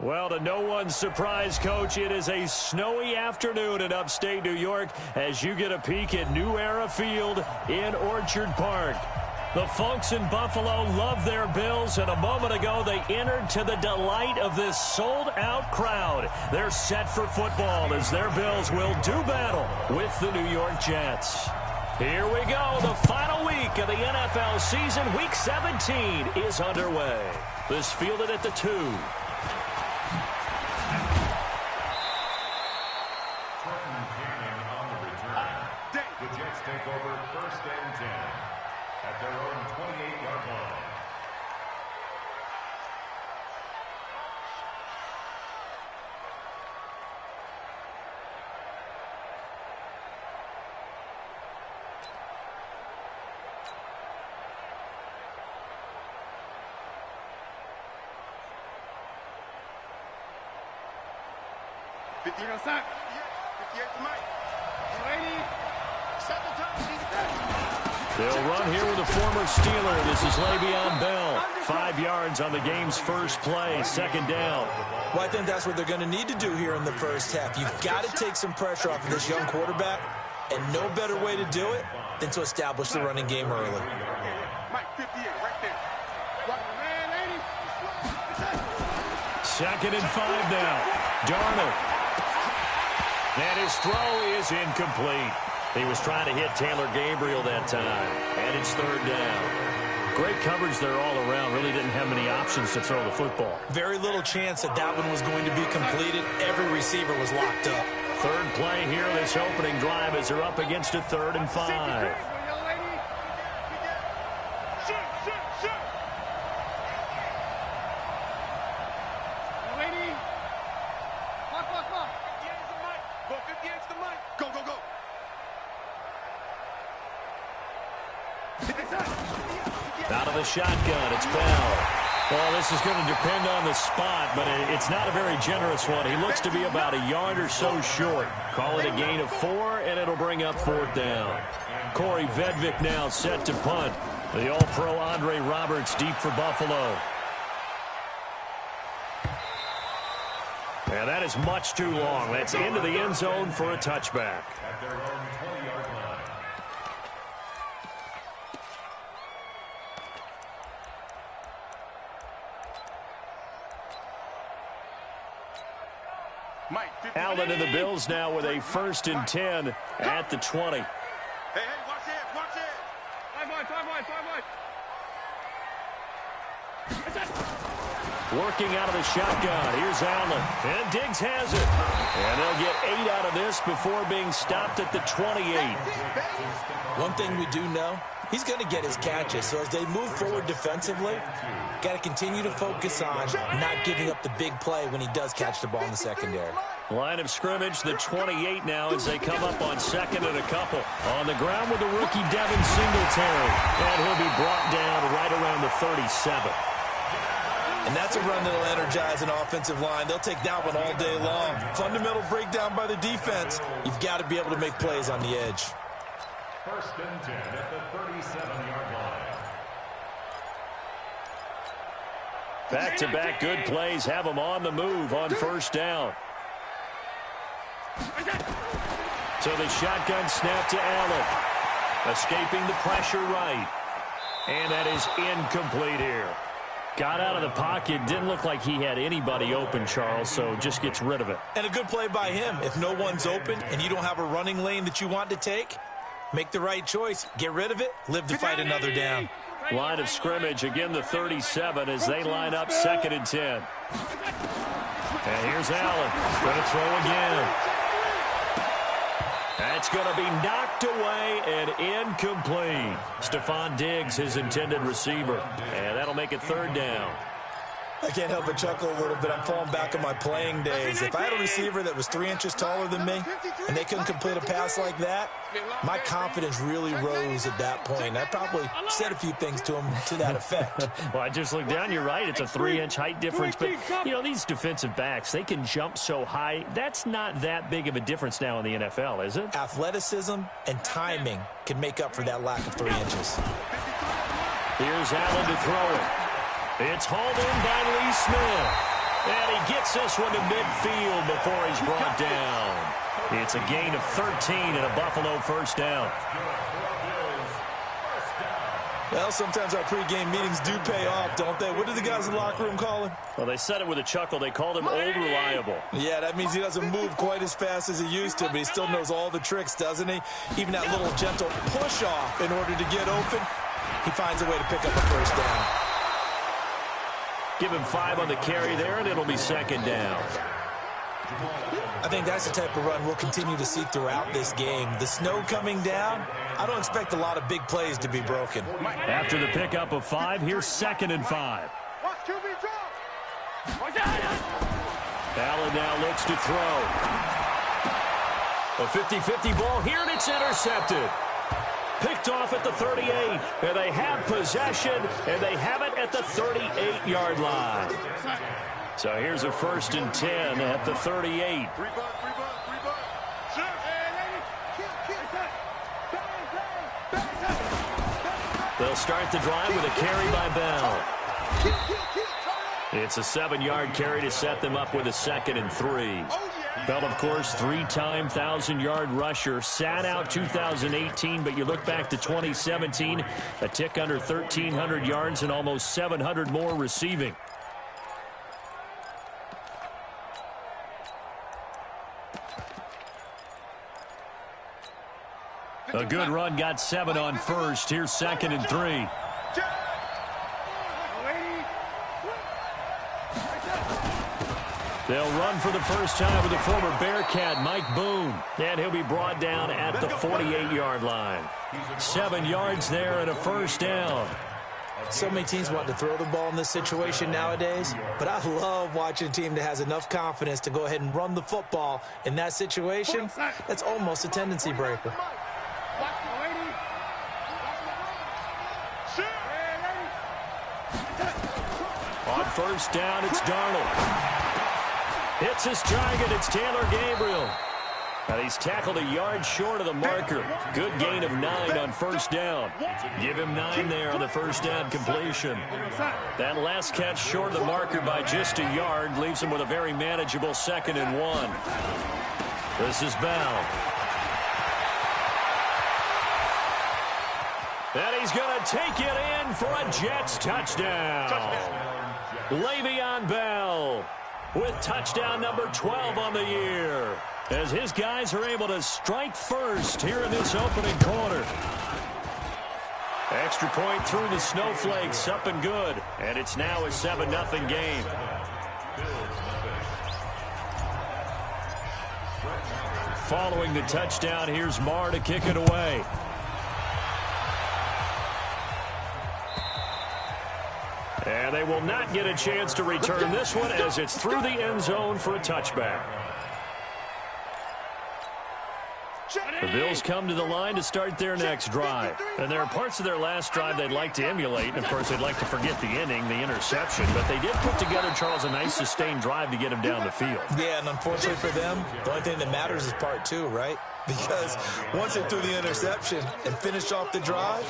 Well, to no one's surprise, Coach, it is a snowy afternoon in upstate New York as you get a peek at New Era Field in Orchard Park. The folks in Buffalo love their Bills, and a moment ago they entered to the delight of this sold-out crowd. They're set for football as their Bills will do battle with the New York Jets. Here we go. The final week of the NFL season, Week 17, is underway. This fielded at the 2. The Jets take over 1st and 10 at their own 28-yard line. They'll run here with a former Steeler. This is Le'Veon Bell. 5 yards on the game's first play. 2nd down. Well, I think that's what they're going to need to do here in the first half. You've got to take some pressure off of this young quarterback, and no better way to do it than to establish the running game early. Second and 5 now. Darnold. And his throw is incomplete. He was trying to hit Taylor Gabriel that time. And it's 3rd down. Great coverage there all around. Really didn't have many options to throw the football. Very little chance that that one was going to be completed. Every receiver was locked up. 3rd play here, this opening drive, as they're up against a 3rd and 5. Out of the shotgun, it's Bell. Well, this is going to depend on the spot, but it's not a very generous one. He looks to be about a yard or so short. Call it a gain of 4, and it'll bring up 4th down. Corey Vedvik now set to punt. The All-Pro Andre Roberts deep for Buffalo. And that is much too long. That's into the end zone for a touchback. At their own 20-yard line. Allen and the Bills now with a 1st and 10 at the 20. Hey, watch it, watch it. 5 wide. Working out of the shotgun. Here's Allen. And Diggs has it. And they'll get 8 out of this before being stopped at the 28. One thing we do know, he's going to get his catches. So as they move forward defensively, got to continue to focus on not giving up the big play when he does catch the ball in the secondary. Line of scrimmage, the 28 now as they come up on 2nd and a couple. On the ground with the rookie Devin Singletary. And he'll be brought down right around the 37. And that's a run that'll energize an offensive line. They'll take that one all day long. Fundamental breakdown by the defense. You've got to be able to make plays on the edge. 1st and 10 at the 37-yard line. Back-to-back good plays have them on the move on 1st down. So the shotgun snap to Allen. Escaping the pressure right. And that is incomplete here. Got out of the pocket. Didn't look like he had anybody open, Charles, so just gets rid of it. And a good play by him. If no one's open and you don't have a running lane that you want to take, make the right choice. Get rid of it. Live to fight another down. Line of scrimmage, again the 37 as they line up 2nd and 10. And here's Allen. Going to throw again. That's going to be knocked away and incomplete. Stephon Diggs, his intended receiver. And that'll make it 3rd down. I can't help but chuckle a little bit. I'm falling back on my playing days. If I had a receiver that was 3 inches taller than me and they couldn't complete a pass like that, my confidence really rose at that point. I probably said a few things to him to that effect. Well, I just looked down. You're right. It's a 3-inch height difference. But, you know, these defensive backs, they can jump so high. That's not that big of a difference now in the NFL, is it? Athleticism and timing can make up for that lack of 3 inches. Here's Allen to throw it. It's hauled in by Lee Smith. And he gets this one to midfield before he's brought down. It's a gain of 13 and a Buffalo first down. Well, sometimes our pregame meetings do pay off, don't they? What did the guys in the locker room call him? Well, they said it with a chuckle. They called him Old Reliable. Yeah, that means he doesn't move quite as fast as he used to, but he still knows all the tricks, doesn't he? Even that little gentle push-off in order to get open, he finds a way to pick up a first down. Give him 5 on the carry there, and it'll be second down. I think that's the type of run we'll continue to see throughout this game. The snow coming down, I don't expect a lot of big plays to be broken. After the pickup of 5, here's 2nd and 5. Allen now looks to throw. A 50-50 ball here, and it's intercepted. Picked off at the 38, and they have possession, and they have it at the 38-yard line. So here's a 1st and 10 at the 38. They'll start the drive with a carry by Bell. It's a 7-yard carry to set them up with a 2nd and 3. Bell, of course, 3-time 1,000-yard rusher. Sat out 2018, but you look back to 2017, a tick under 1,300 yards and almost 700 more receiving. A good run, got 7 on first. Here's 2nd and 3. They'll run for the first time with the former Bearcat, Mike Boone. And he'll be brought down at the 48-yard line. 7 yards there and a first down. So many teams want to throw the ball in this situation nowadays, but I love watching a team that has enough confidence to go ahead and run the football in that situation. That's almost a tendency breaker. On first down, it's Darnold. Hits his target, it's Taylor Gabriel. And he's tackled a yard short of the marker. Good gain of 9 on first down. Give him 9 there on the first down completion. That last catch short of the marker by just a yard leaves him with a very manageable 2nd and 1. This is Bell. And he's going to take it in for a Jets touchdown. Le'Veon Bell with touchdown number 12 on the year, as his guys are able to strike first here in this opening quarter. Extra point through the snowflakes, up and good, and it's now a 7-0 game. Following the touchdown, here's Marr to kick it away. And they will not get a chance to return this one as it's through the end zone for a touchback. The Bills come to the line to start their next drive. And there are parts of their last drive they'd like to emulate. And, of course, they'd like to forget the inning, the interception. But they did put together, Charles, a nice sustained drive to get him down the field. Yeah, and unfortunately for them, the only thing that matters is part 2, right? Because once they threw the interception and finished off the drive,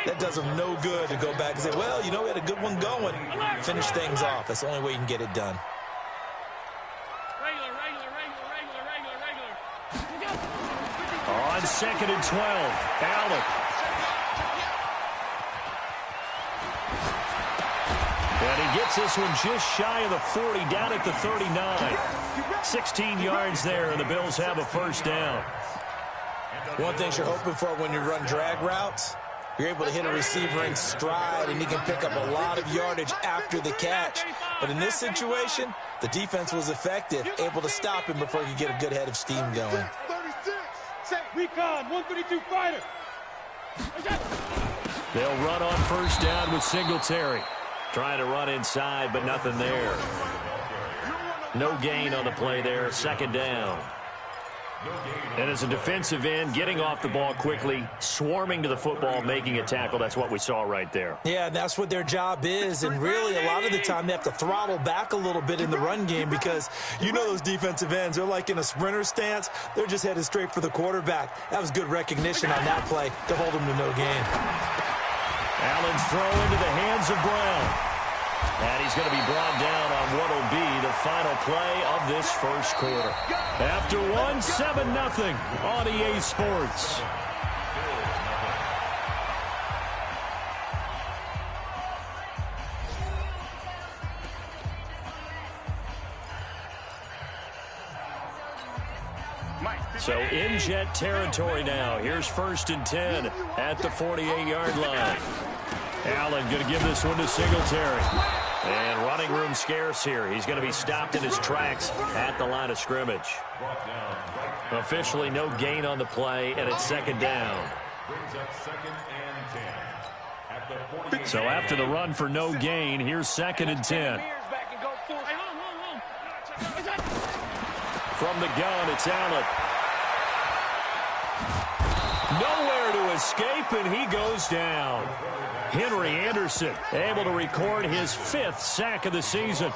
that does them no good to go back and say, well, you know, we had a good one going. Finish things off. That's the only way you can get it done. On 2nd and 12, Allen. And he gets this one just shy of the 40, down at the 39. 16 yards there, and the Bills have a first down. One thing you're hoping for when you run drag routes, you're able to hit a receiver in stride, and he can pick up a lot of yardage after the catch. But in this situation, the defense was effective, able to stop him before he could get a good head of steam going. Recon, 132 fighter. They'll run on first down with Singletary. Trying to run inside, but nothing there. No gain on the play there, 2nd down. And as a defensive end, getting off the ball quickly, swarming to the football, making a tackle, that's what we saw right there. Yeah, that's what their job is, and really a lot of the time they have to throttle back a little bit in the run game because you know those defensive ends, they're like in a sprinter stance. They're just headed straight for the quarterback. That was good recognition on that play to hold them to no gain. Allen's throw into the hands of Brown. And he's going to be brought down on what will be the final play of this first quarter. After one, 7-0 on EA Sports. So in Jet territory now. Here's 1st and 10 at the 48-yard line. Allen going to give this one to Singletary. And running room scarce here. He's going to be stopped in his tracks at the line of scrimmage. Officially no gain on the play, and it's 2nd down. So after the run for no gain, here's 2nd and 10. From the gun, it's Allen. Nowhere to escape, and he goes down. Henry Anderson able to record his 5th sack of the season.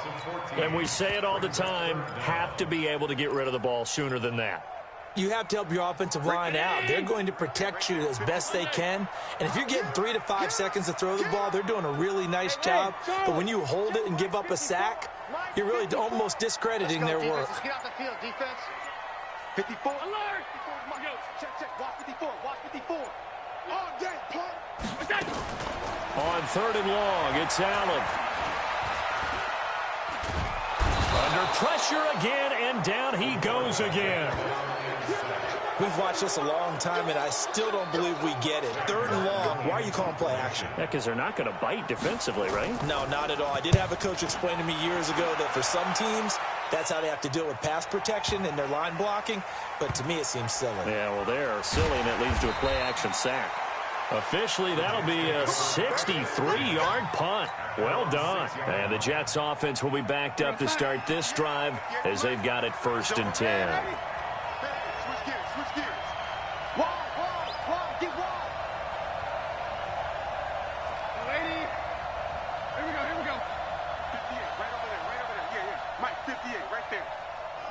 And we say it all the time, have to be able to get rid of the ball sooner than that. You have to help your offensive line out. They're going to protect you as best they can. And if you're getting 3 to 5 seconds to throw the ball, they're doing a really nice job. But when you hold it and give up a sack, you're really almost discrediting their work. Get off the field, defense. 54. Alert! Check. Watch 54. Watch 54. All day, punt. On 3rd and long, it's Allen. Under pressure again, and down he goes again. We've watched this a long time, and I still don't believe we get it. 3rd and long, why are you calling play action? Yeah, because they're not going to bite defensively, right? No, not at all. I did have a coach explain to me years ago that for some teams, that's how they have to deal with pass protection and their line blocking. But to me, it seems silly. Yeah, well, they're silly, and it leads to a play-action sack. Officially, that'll be a 63-yard punt. Well done. And the Jets offense will be backed up to start this drive as they've got it 1st and 10. Switch gears. Wall, get wall. Lady. Here we go. 58, right over there. Yeah. Mike, 58, right there.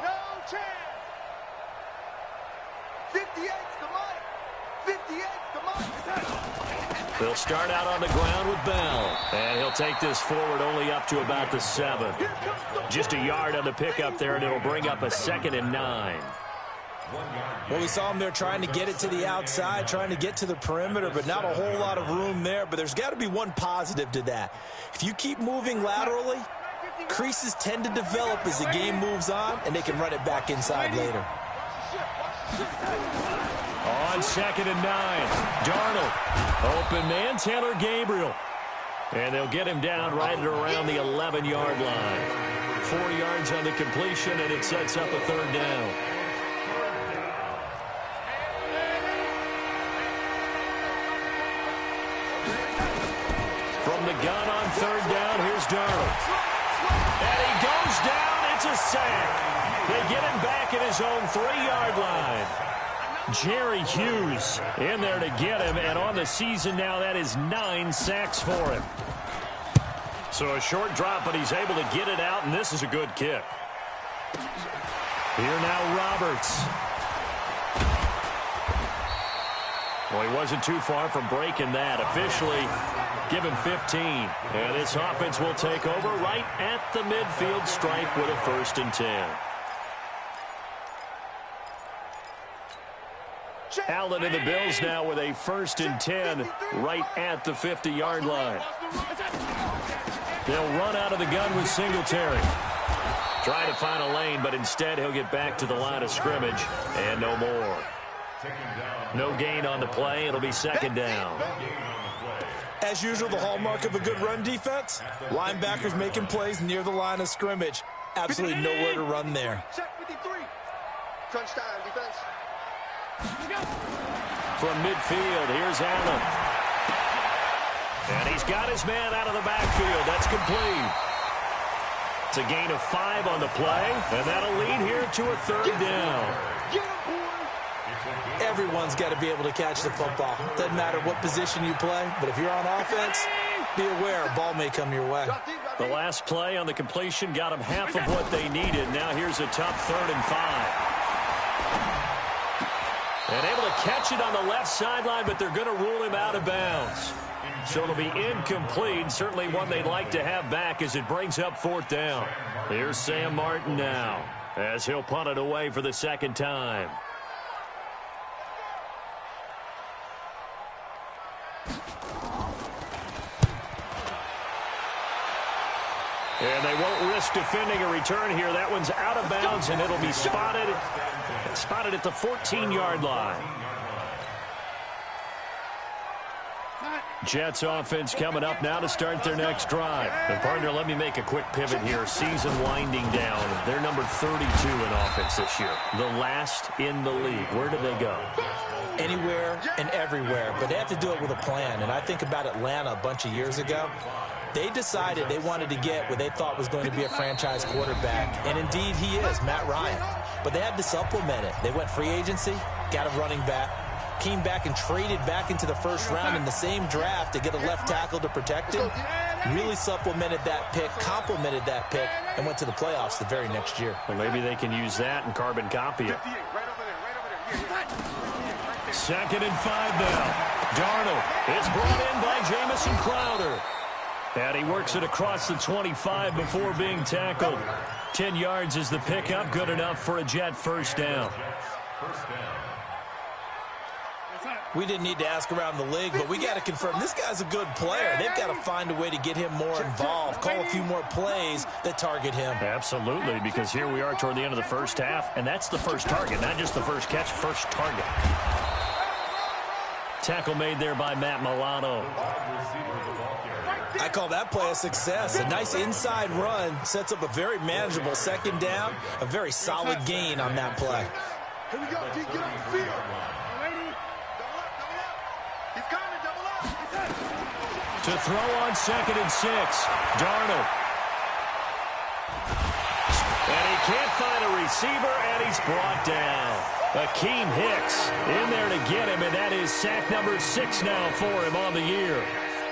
No chance. 58's the Mike. 58's the Mike. They'll start out on the ground with Bell. And he'll take this forward only up to about the 7. Just a yard on the pickup there, and it'll bring up a 2nd and 9. Well, we saw him there trying to get it to the outside, trying to get to the perimeter, but not a whole lot of room there. But there's got to be one positive to that. If you keep moving laterally, creases tend to develop as the game moves on, and they can run it back inside later. On 2nd and 9, Darnold. Open man, Taylor Gabriel. And they'll get him down right at around the 11-yard line. 4 yards on the completion, and it sets up a 3rd down. From the gun on 3rd down, here's Darnold. And he goes down. It's a sack. They get him back at his own 3-yard line. Jerry Hughes in there to get him, and on the season now, that is 9 sacks for him. So a short drop, but he's able to get it out, and this is a good kick. Here now, Roberts. Well, he wasn't too far from breaking that. Officially, give him 15. And this offense will take over right at the midfield stripe with a 1st and 10. Allen and the Bills now with a 1st and 10 right at the 50-yard line. They'll run out of the gun with Singletary. Trying to find a lane, but instead he'll get back to the line of scrimmage and no more. No gain on the play. It'll be 2nd down. As usual, the hallmark of a good run defense, linebackers making plays near the line of scrimmage. Absolutely nowhere to run there. Check 53. Crunch time, defense. From midfield, here's Allen. And he's got his man out of the backfield. That's complete. It's a gain of 5 on the play, and that'll lead here to a 3rd down. Everyone's got to be able to catch the football. Doesn't matter what position you play, but if you're on offense, be aware a ball may come your way. The last play on the completion got them half of what they needed. Now here's a tough 3rd and 5. And able to catch it on the left sideline, but they're going to rule him out of bounds. So it'll be incomplete. Certainly one they'd like to have back as it brings up 4th down. Here's Sam Martin now as he'll punt it away for the second time. And they won't risk defending a return here. That one's out of bounds, and it'll be spotted at the 14-yard line. Jets offense coming up now to start their next drive. And partner, let me make a quick pivot here. Season winding down. They're number 32 in offense this year. The last in the league. Where do they go? Anywhere and everywhere, but they have to do it with a plan. And I think about Atlanta a bunch of years ago. They decided they wanted to get what they thought was going to be a franchise quarterback, and indeed he is, Matt Ryan. But they had to supplement it. They went free agency, got a running back, came back and traded back into the first round in the same draft to get a left tackle to protect him, really supplemented that pick, complemented that pick, and went to the playoffs the very next year. Well, maybe they can use that and carbon copy it. 2nd and 5 now. Darnold is brought in by Jamison Crowder. And he works it across the 25 before being tackled. 10 yards is the pickup. Good enough for a Jet first down. We didn't need to ask around the league, but we got to confirm this guy's a good player. They've got to find a way to get him more involved, call a few more plays that target him. Absolutely, because here we are toward the end of the first half, and that's the first target, not just the first catch, first target. Tackle made there by Matt Milano. I call that play a success. A nice inside run sets up a very manageable second down, a very solid gain on that play. Here we go, D, get on the field. Ready? Double up, double up. He's coming, double up. To throw on 2nd and 6, Darnold. And he can't find a receiver, and he's brought down. Akeem Hicks in there to get him, and that is sack number 6 now for him on the year.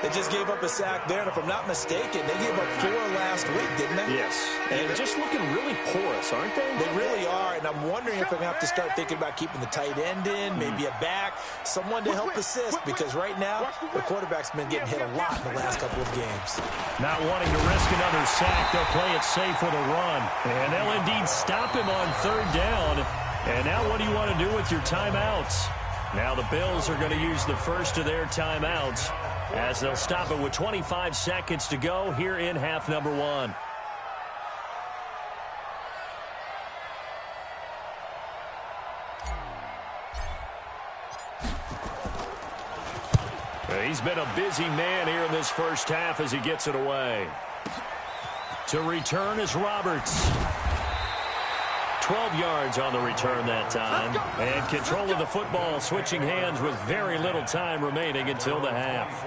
They just gave up a sack there, and if I'm not mistaken, they gave up 4 last week, didn't they? Yes. And just looking really porous, aren't they? They really are, and I'm wondering if they're going to have to start thinking about keeping the tight end in, maybe a back, someone to help assist, because right now, the quarterback's been getting hit a lot in the last couple of games. Not wanting to risk another sack, they'll play it safe with a run. And they'll indeed stop him on 3rd down. And now what do you want to do with your timeouts? Now the Bills are going to use the first of their timeouts, as they'll stop it with 25 seconds to go here in half number 1. He's been a busy man here in this first half as he gets it away. To return is Roberts. 12 yards on the return that time. And control of the football switching hands with very little time remaining until the half.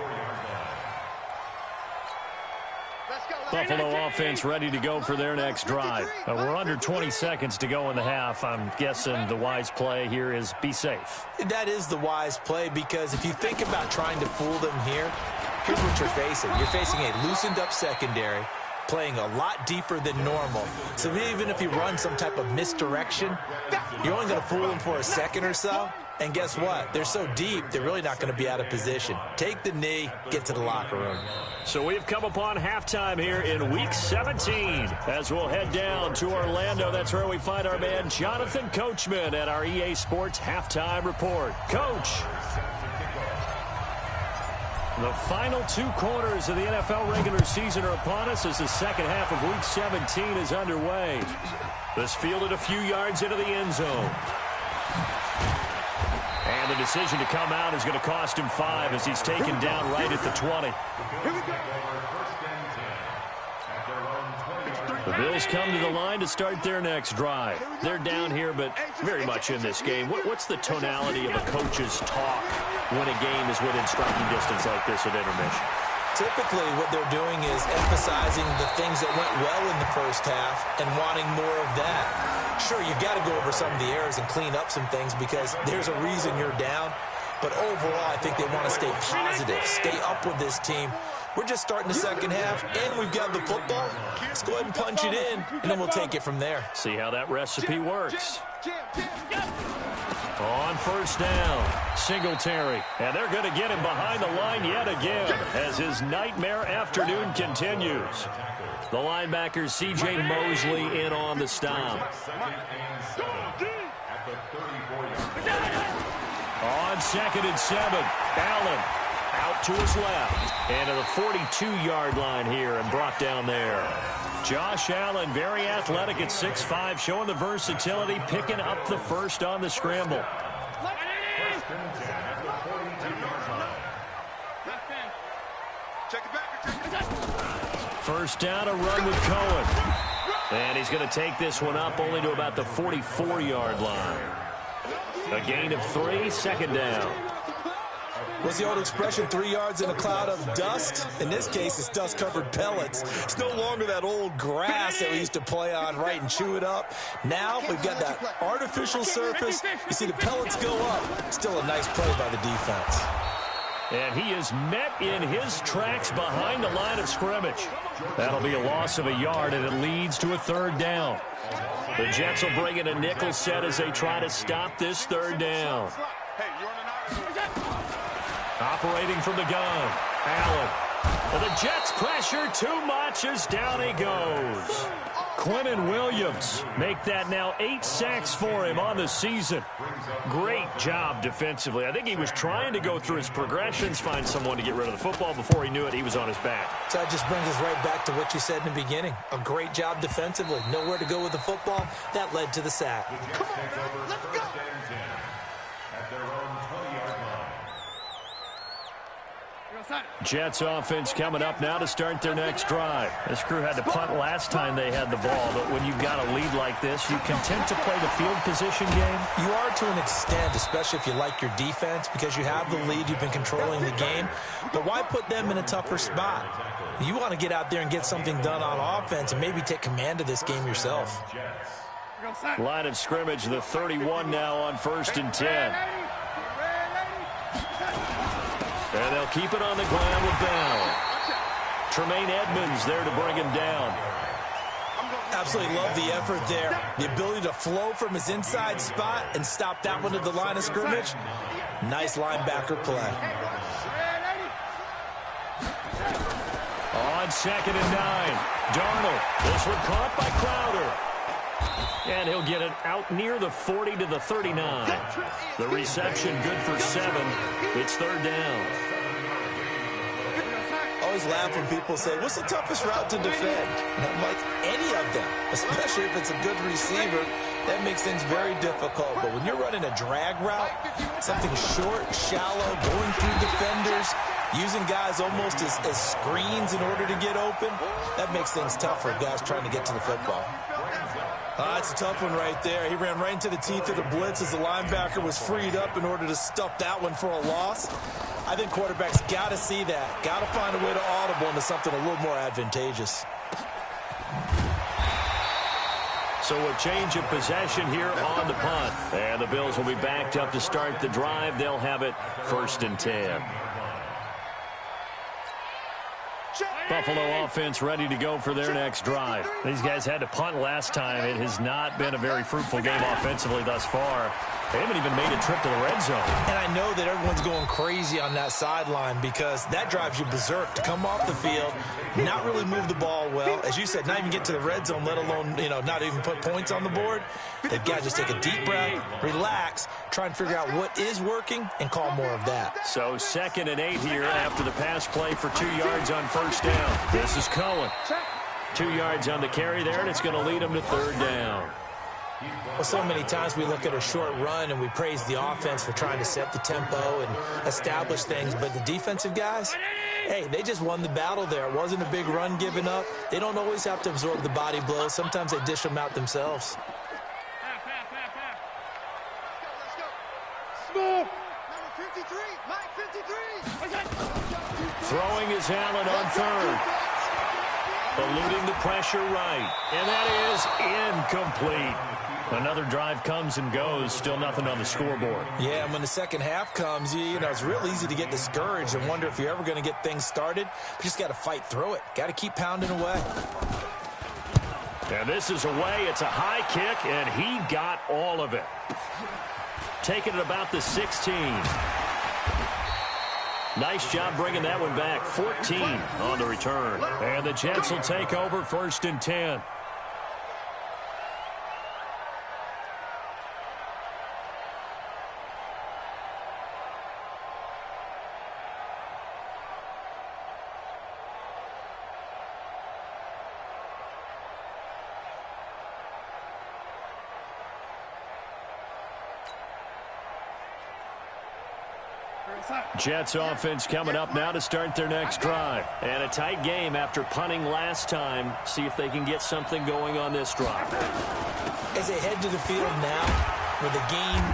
Buffalo offense ready to go for their next drive. We're under 20 seconds to go in the half. I'm guessing the wise play here is be safe. That is the wise play, because if you think about trying to fool them here, here's what you're facing. You're facing a loosened up secondary, playing a lot deeper than normal. So even if you run some type of misdirection, you're only going to fool them for a second or so. And guess what? They're so deep, they're really not going to be out of position. Take the knee, get to the locker room. So we've come upon halftime here in Week 17. As we'll head down to Orlando, that's where we find our man Jonathan Coachman at our EA Sports Halftime Report. Coach. The final 2 quarters of the NFL regular season are upon us as the second half of Week 17 is underway. This fielded a few yards into the end zone. And the decision to come out is going to cost him 5 as he's taken down right at the 20. The Bills come to the line to start their next drive. They're down here, but very much in this game. What's the tonality of a coach's talk when a game is within striking distance like this at intermission? Typically, what they're doing is emphasizing the things that went well in the first half and wanting more of that. Sure, you've got to go over some of the errors and clean up some things because there's a reason you're down. But overall, I think they want to stay positive, stay up with this team. We're just starting the second half, and we've got the football. Let's go ahead and punch it in, and then we'll take it from there. See how that recipe works. On first down, Singletary. And they're going to get him behind the line yet again as his nightmare afternoon continues. The linebacker, C.J. Mosley, in on the stop. On 2nd and 7, Allen out to his left. And to the 42-yard line here and brought down there. Josh Allen, very athletic at 6'5", showing the versatility, picking up the first on the scramble. First down, a run with Cohen. And he's going to take this one up only to about the 44-yard line. A gain of 3, 2nd down. What's the old expression, 3 yards in a cloud of dust? In this case, it's dust-covered pellets. It's no longer that old grass that we used to play on, right, and chew it up. Now we've got that artificial surface. You see the pellets go up. Still a nice play by the defense. And he is met in his tracks behind the line of scrimmage. That'll be a loss of a yard, and it leads to a 3rd down. The Jets will bring in a nickel set as they try to stop this 3rd down. Operating from the gun, Allen. Well, the Jets pressure too much as down he goes. Quinnen Williams make that now 8 sacks for him on the season. Great job defensively. I think he was trying to go through his progressions, find someone to get rid of the football. Before he knew it, he was on his back. So that just brings us right back to what you said in the beginning. A great job defensively. Nowhere to go with the football. That led to the sack. Come on, man. Let's go. At their own 20-yard line. Jets offense coming up now to start their next drive. This crew had to punt last time they had the ball, but when you've got a lead like this, you content to play the field position game? You are to an extent, especially if you like your defense, because you have the lead, you've been controlling the game. But why put them in a tougher spot? You want to get out there and get something done on offense and maybe take command of this game yourself. Line of scrimmage, the 31 now on 1st and 10. And they'll keep it on the ground with Bell. Tremaine Edmonds there to bring him down. Absolutely love the effort there. The ability to flow from his inside spot and stop that one at the line of scrimmage. Nice linebacker play. On 2nd and 9, Darnold. This one caught by Crowder. And he'll get it out near the 40 to the 39. The reception good for 7. It's 3rd down. Always laugh when people say, what's the toughest route to defend? And I'm like, any of them, especially if it's a good receiver. That makes things very difficult. But when you're running a drag route, something short, shallow, going through defenders, using guys almost as screens in order to get open, that makes things tough for guys trying to get to the football. That's a tough one right there. He ran right into the teeth of the blitz as the linebacker was freed up in order to stuff that one for a loss. I think quarterbacks got to see that. Got to find a way to audible into something a little more advantageous. So a change of possession here on the punt. And the Bills will be backed up to start the drive. They'll have it 1st and 10. Buffalo offense ready to go for their next drive. These guys had to punt last time. It has not been a very fruitful game offensively thus far. They haven't even made a trip to the red zone. And I know that everyone's going crazy on that sideline because that drives you berserk to come off the field, not really move the ball well. As you said, not even get to the red zone, let alone, not even put points on the board. They've got to just take a deep breath, relax, try and figure out what is working and call more of that. So 2nd and 8 here after the pass play for 2 yards on 1st down. This is Cohen. 2 yards on the carry there, and it's going to lead him to 3rd down. Well, so many times we look at a short run and we praise the offense for trying to set the tempo and establish things, but the defensive guys, hey, they just won the battle there. It wasn't a big run given up. They don't always have to absorb the body blows. Sometimes they dish them out themselves. Number 53, Mike 53. Throwing is Allen on 3rd. Eluding the pressure right. And that is incomplete. Another drive comes and goes. Still nothing on the scoreboard. Yeah, and when the second half comes, it's real easy to get discouraged and wonder if you're ever going to get things started. You just got to fight through it. Got to keep pounding away. And this is away. It's a high kick, and he got all of it. taking it about the 16. Nice job bringing that one back. 14 on the return. And the Jets will take over 1st and 10. Jets offense coming up now to start their next drive. And a tight game after punting last time. See if they can get something going on this drive. As they head to the field now, with the game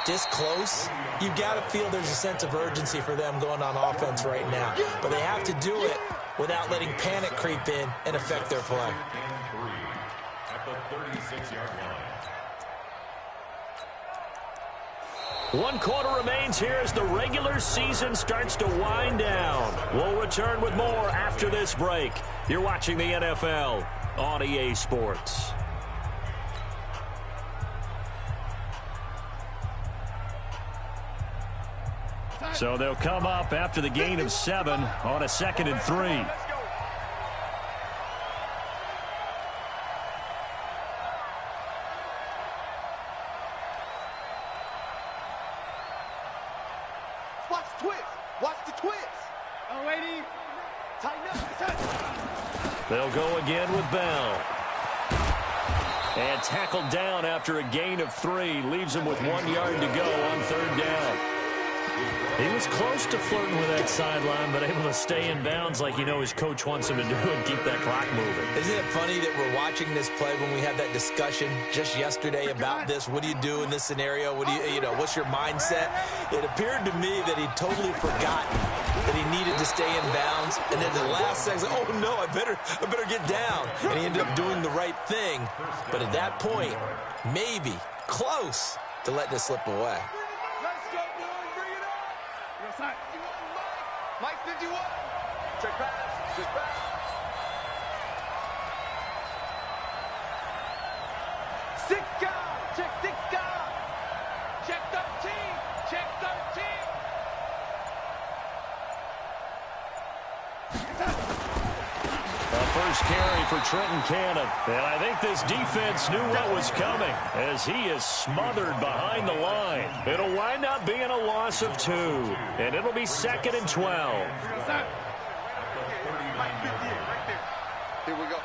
this close, you've got to feel there's a sense of urgency for them going on offense right now. But they have to do it without letting panic creep in and affect their play. At the 36-yard line. 1 quarter remains here as the regular season starts to wind down. We'll return with more after this break. You're watching the NFL on EA Sports. So they'll come up after the gain of 7 on a 2nd and 3. They'll go again with Bell. And tackled down after a gain of 3. Leaves him with 1 yard to go on 3rd down. He was close to flirting with that sideline, but able to stay in bounds like his coach wants him to do and keep that clock moving. Isn't it funny that we're watching this play when we had that discussion just yesterday about this? What do you do in this scenario? What do what's your mindset? It appeared to me that he'd totally forgotten that he needed to stay in bounds, and then the last second, oh no, I better get down. And he ended up doing the right thing. But at that point, maybe close to letting it slip away. Mike 51. Check pass. Check pass. Six guard. Check 6 guard. Check 13. Check 13. First carry for Trenton Cannon. And I think this defense knew what was coming as he is smothered behind the line. It'll wind up being a loss of 2. And it'll be 2nd and 12. Here we go.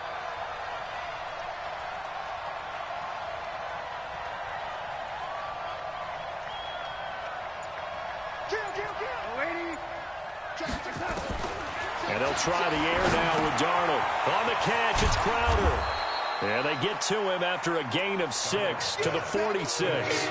And they'll try the air now with Darnold. On the catch, it's Crowder. And they get to him after a gain of 6 to the 46.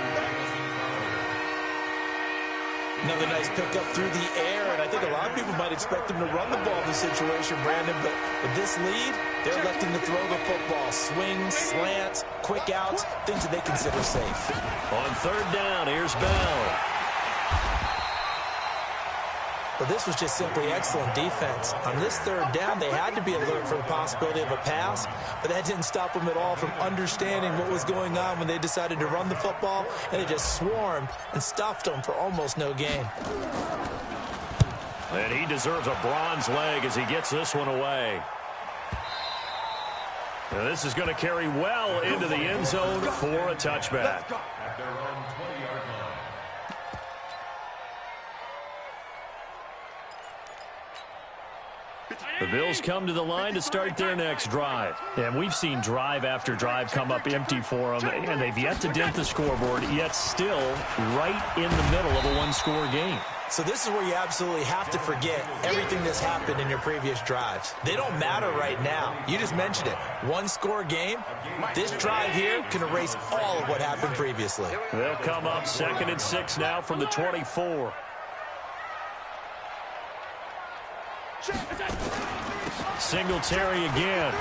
Another nice pickup through the air, and I think a lot of people might expect them to run the ball in this situation, Brandon, but with this lead, they're electing to throw the football. Swings, slants, quick outs, things that they consider safe. On 3rd down, here's Bell. But this was just simply excellent defense. On this 3rd down, they had to be alert for the possibility of a pass, but that didn't stop them at all from understanding what was going on when they decided to run the football, and they just swarmed and stuffed them for almost no gain. And he deserves a bronze leg as he gets this one away. Now this is going to carry well into the end zone for a touchback. At their own 20-yard line. The Bills come to the line to start their next drive. And we've seen drive after drive come up empty for them, and they've yet to dent the scoreboard, yet still right in the middle of a 1-score game. So this is where you absolutely have to forget everything that's happened in your previous drives. They don't matter right now. You just mentioned it. 1-score game. This drive here can erase all of what happened previously. They'll come up 2nd and 6 now from the 24. Singletary again.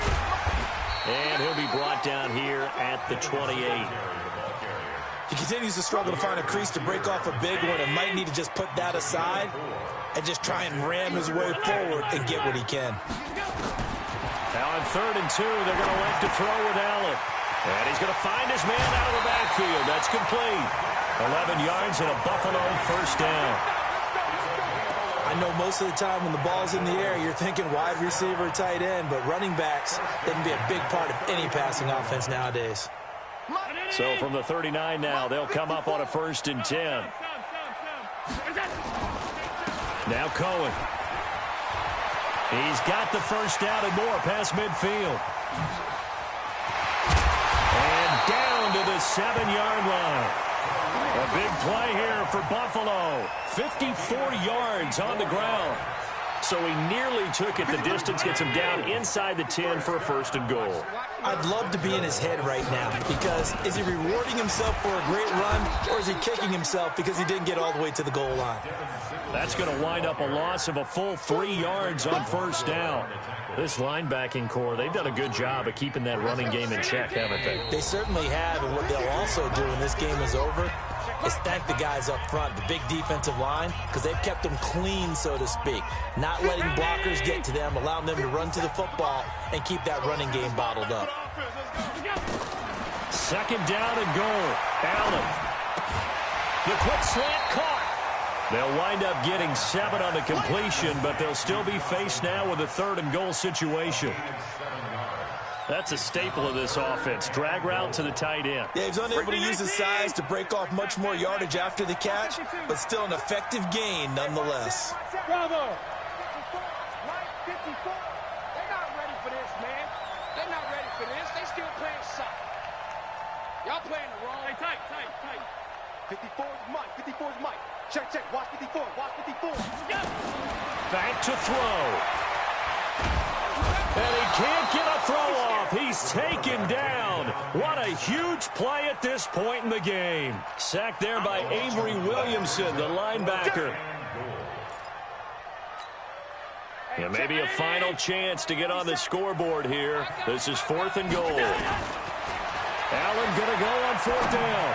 And he'll be brought down here at the 28. He continues to struggle to find a crease to break off a big one and might need to just put that aside and just try and ram his way forward and get what he can. Now on 3rd and 2, they're going to elect to throw with Allen. And he's going to find his man out of the backfield. That's complete. 11 yards and a Buffalo first down. I know most of the time when the ball's in the air, you're thinking wide receiver, tight end, but running backs, they can be a big part of any passing offense nowadays. So from the 39 now, they'll come up on a 1st and 10. Now Cohen. He's got the first down and more past midfield. And down to the 7-yard line. A big play here for Buffalo. 54 yards on the ground. So he nearly took it the distance, gets him down inside the 10 for a 1st and goal. I'd love to be in his head right now because is he rewarding himself for a great run or is he kicking himself because he didn't get all the way to the goal line? That's going to wind up a loss of a full 3 yards on 1st down. This linebacking core, they've done a good job of keeping that running game in check, haven't they? They certainly have, and what they'll also do when this game is over is thank the guys up front, the big defensive line, because they've kept them clean, so to speak. Not letting blockers get to them, allowing them to run to the football and keep that running game bottled up. 2nd down and goal. Allen. The quick slant caught. They'll wind up getting 7 on the completion, but they'll still be faced now with a 3rd and goal situation. That's a staple of this offense. Drag route to the tight end. Yeah, he's unable to use his size to break off much more yardage after the catch, but still an effective gain nonetheless. Bravo! 54. They're not ready for this, man. They're not ready for this. They still playing soft. Y'all playing the wrong. Hey, tight. 54 is Mike. 54 is Mike. Check. Watch 54. Back to throw. And he can't get a throw off. He's taken down. What a huge play at this point in the game. Sacked there by Avery Williamson, the linebacker. And maybe a final chance to get on the scoreboard here. This is 4th and goal. Allen going to go on 4th down.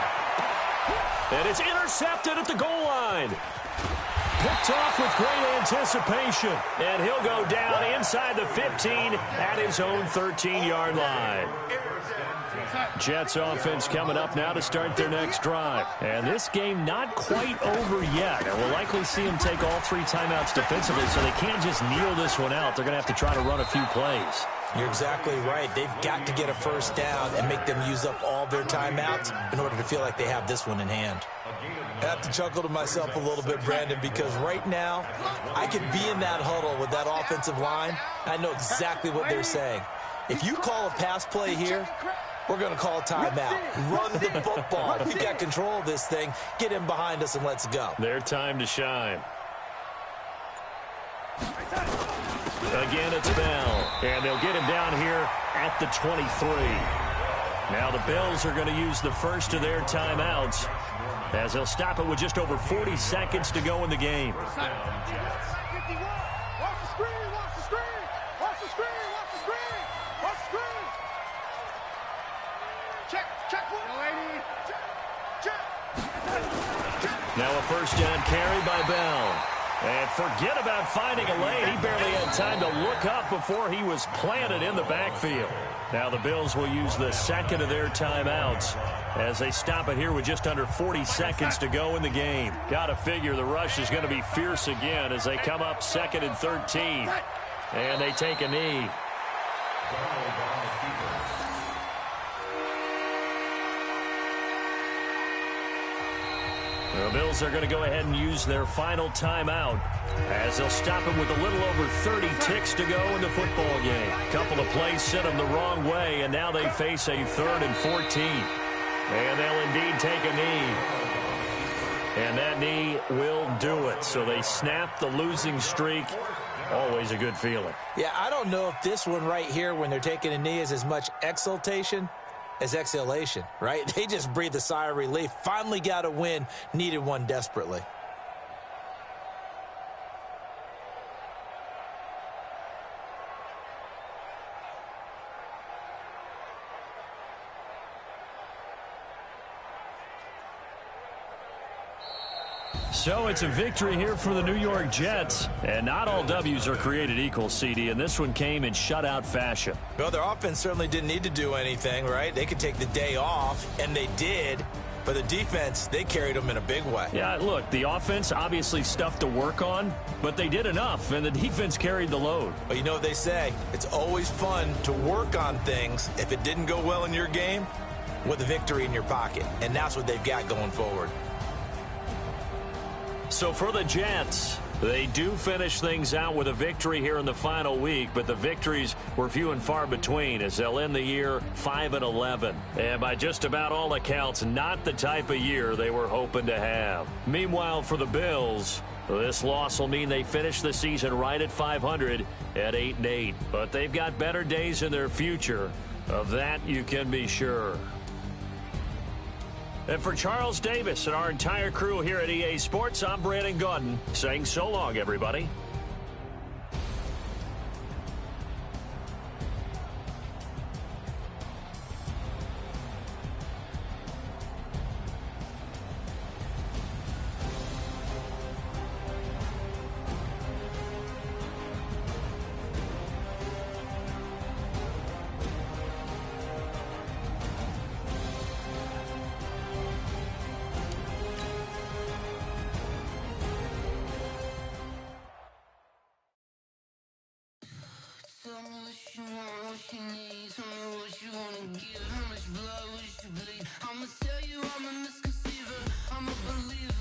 And it's intercepted at the goal line. Picked off with great anticipation. And he'll go down inside the 15 at his own 13-yard line. Jets offense coming up now to start their next drive. And this game not quite over yet. And we'll likely see them take all 3 timeouts defensively, so they can't just kneel this one out. They're going to have to try to run a few plays. You're exactly right. They've got to get a 1st down and make them use up all their timeouts in order to feel like they have this one in hand. I have to chuckle to myself a little bit, Brandon, because right now I could be in that huddle with that offensive line. I know exactly what they're saying. If you call a pass play here, we're going to call a timeout. Run the football. We got control of this thing. Get him behind us and let's go. Their time to shine. Again, it's Bell. And they'll get him down here at the 23. Now the Bills are going to use the first of their timeouts as they'll stop it with just over 40 seconds to go in the game. Now a 1st down carry by Bell. And forget about finding a lane. He barely had time to look up before he was planted in the backfield. Now the Bills will use the 2nd of their timeouts as they stop it here with just under 40 seconds to go in the game. Got to figure the rush is going to be fierce again as they come up 2nd and 13. And they take a knee. The Bills are going to go ahead and use their final timeout as they'll stop him with a little over 30 ticks to go in the football game. A couple of plays sent them the wrong way, and now they face a 3rd and 14. And they'll indeed take a knee. And that knee will do it. So they snap the losing streak. Always a good feeling. Yeah, I don't know if this one right here when they're taking a knee is as much exultation as exhalation, right? They just breathe a sigh of relief. Finally got a win. Needed one desperately. So it's a victory here for the New York Jets. And not all W's are created equal, CD, and this one came in shutout fashion. Well, their offense certainly didn't need to do anything, right? They could take the day off, and they did. But the defense, they carried them in a big way. Yeah, look, the offense, obviously stuff to work on, but they did enough, and the defense carried the load. But you know what they say, it's always fun to work on things if it didn't go well in your game with a victory in your pocket, and that's what they've got going forward. So for the Jets, they do finish things out with a victory here in the final week, but the victories were few and far between as they'll end the year 5-11. And by just about all accounts, not the type of year they were hoping to have. Meanwhile, for the Bills, this loss will mean they finish the season right at 500 at 8-8. But they've got better days in their future. Of that, you can be sure. And for Charles Davis and our entire crew here at EA Sports, I'm Brandon Gaudin saying so long, everybody. Tell me what you want, what you need. Tell me what you wanna give. How much blood would you bleed? I'ma tell you I'm a misconceiver. I'm a believer.